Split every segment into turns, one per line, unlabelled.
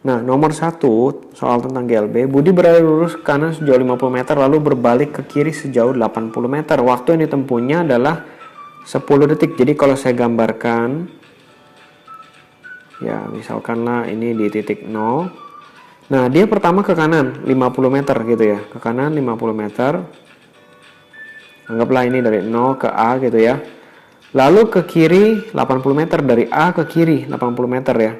Nah, nomor 1 soal tentang GLB, Budi berlari lurus ke kanan sejauh 50 meter lalu berbalik ke kiri sejauh 80 meter. Waktu yang ditempuhnya adalah 10 detik. Jadi kalau saya gambarkan, ya misalkanlah ini di titik 0. Nah, dia pertama ke kanan 50 meter gitu ya. Ke kanan 50 meter. Anggaplah ini dari 0 ke A gitu ya. Lalu ke kiri 80 meter, dari A ke kiri 80 meter ya.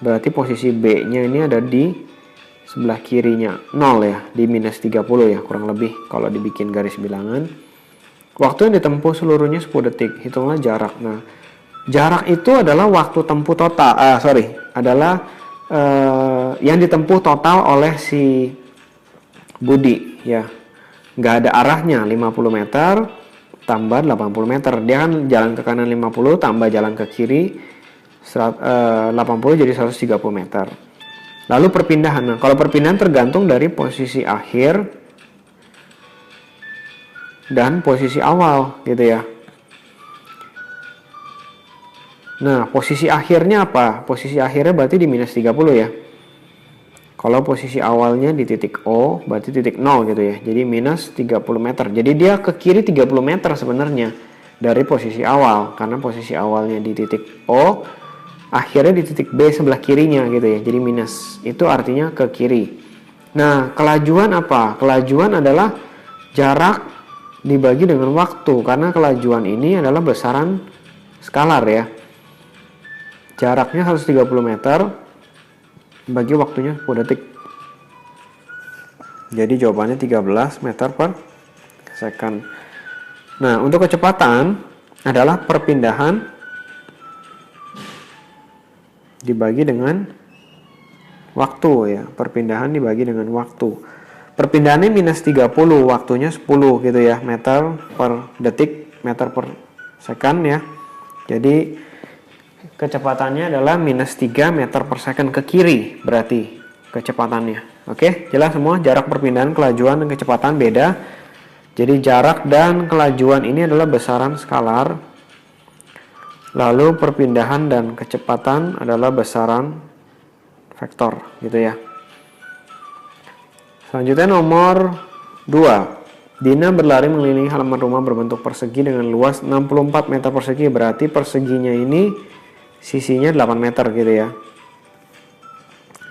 Berarti posisi B-nya ini ada di sebelah kirinya 0 ya, di minus 30 ya, kurang lebih kalau dibikin garis bilangan. Waktu yang ditempuh seluruhnya 10 detik, hitunglah jarak. Nah, jarak itu adalah waktu tempuh total, adalah yang ditempuh total oleh si Budi ya. Nggak ada arahnya, 50 meter tambah 80 meter. Dia kan jalan ke kanan 50 tambah jalan ke kiri 80 jadi 130 meter. Lalu perpindahan. Nah, kalau perpindahan tergantung dari posisi akhir dan posisi awal gitu ya. Nah, posisi akhirnya apa? Posisi akhirnya berarti di minus 30 ya. Kalau posisi awalnya di titik O, berarti titik 0 gitu ya. Jadi minus 30 meter. Jadi dia ke kiri 30 meter sebenarnya dari posisi awal. Karena posisi awalnya di titik O, akhirnya di titik B sebelah kirinya gitu ya. Jadi minus. Itu artinya ke kiri. Nah, kelajuan apa? Kelajuan adalah jarak dibagi dengan waktu. Karena kelajuan ini adalah besaran skalar ya. Jaraknya 130 meter bagi waktunya 10 detik. Jadi jawabannya 13 meter per second. Nah, untuk kecepatan adalah perpindahan dibagi dengan waktu ya. Perpindahan dibagi dengan waktu. Perpindahannya minus 30, waktunya 10 gitu ya. Meter per detik, meter per second ya. Jadi kecepatannya adalah minus 3 meter per second ke kiri berarti kecepatannya. Oke, jelas semua. Jarak perpindahan, kelajuan, dan kecepatan beda. Jadi jarak dan kelajuan ini adalah besaran skalar. Lalu perpindahan dan kecepatan adalah besaran vektor gitu ya. Selanjutnya nomor 2. Dina berlari mengelilingi halaman rumah berbentuk persegi dengan luas 64 meter persegi. Berarti perseginya ini sisinya 8 meter gitu ya.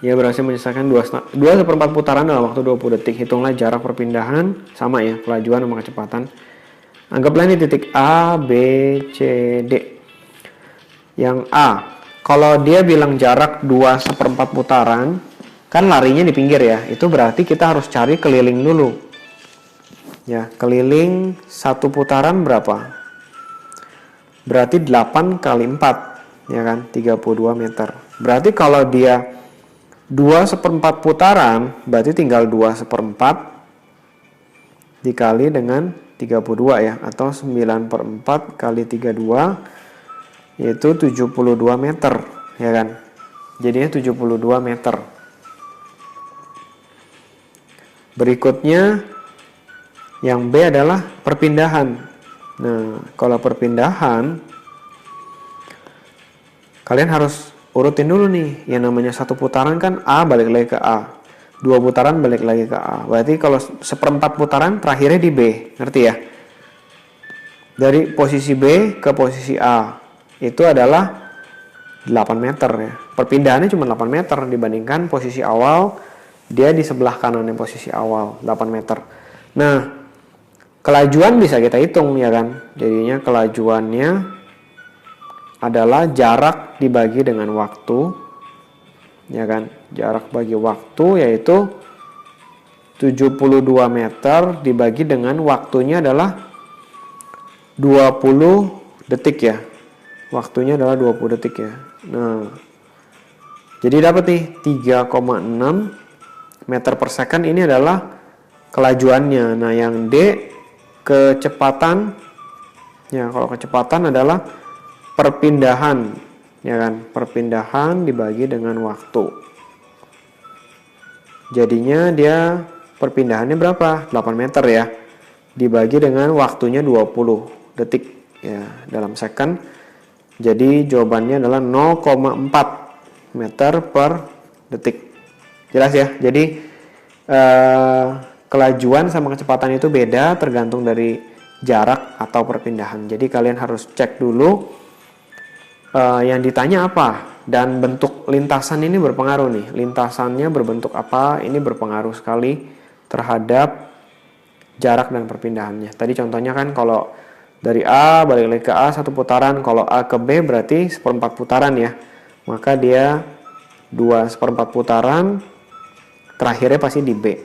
Ia berhasil menyelesaikan 2/4 putaran dalam waktu 20 detik. Hitunglah jarak perpindahan, sama ya, kelajuan sama kecepatan. Anggaplah ini titik A, B, C, D. Yang A, kalau dia bilang jarak 2/4 putaran, kan larinya di pinggir ya. Itu berarti kita harus cari keliling dulu. Ya, keliling satu putaran berapa? Berarti 8 kali 4, ya kan? 32 meter. Berarti kalau dia 2/4 putaran, berarti tinggal 2/4 dikali dengan 32 ya, atau 9/4 kali 32 yaitu 72 meter, ya kan? Jadinya 72 meter. Berikutnya yang B adalah perpindahan. Nah, kalau perpindahan kalian harus urutin dulu nih. Yang namanya satu putaran kan A balik lagi ke A, 2 putaran balik lagi ke A. Berarti kalau 1/4 putaran terakhirnya di B, ngerti ya? Dari posisi B ke posisi A itu adalah 8 meter ya. Perpindahannya cuma 8 meter dibandingkan posisi awal, dia di sebelah kanannya posisi awal 8 meter. Nah, kelajuan bisa kita hitung ya kan. Jadinya kelajuannya adalah jarak dibagi dengan waktu, ya kan? Jarak bagi waktu yaitu 72 meter dibagi dengan waktunya adalah 20 detik ya. Waktunya adalah 20 detik ya. Nah, jadi dapat nih 3,6 meter per second, ini adalah kelajuannya. Nah, yang D kecepatan ya. Kalau kecepatan adalah perpindahan, ya kan? Perpindahan dibagi dengan waktu. Jadinya dia perpindahannya berapa? 8 meter ya. Dibagi dengan waktunya 20 detik ya dalam second. Jadi jawabannya adalah 0,4 meter per detik. Jelas ya? Jadi kelajuan sama kecepatan itu beda tergantung dari jarak atau perpindahan. Jadi kalian harus cek dulu yang ditanya apa, dan bentuk lintasan ini berpengaruh nih. Lintasannya berbentuk apa, ini berpengaruh sekali terhadap jarak dan perpindahannya. Tadi contohnya kan kalau dari A balik lagi ke A 1 putaran, kalau A ke B berarti 1/4 putaran ya. Maka dia 2/4 putaran, terakhirnya pasti di B.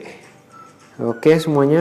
Oke semuanya.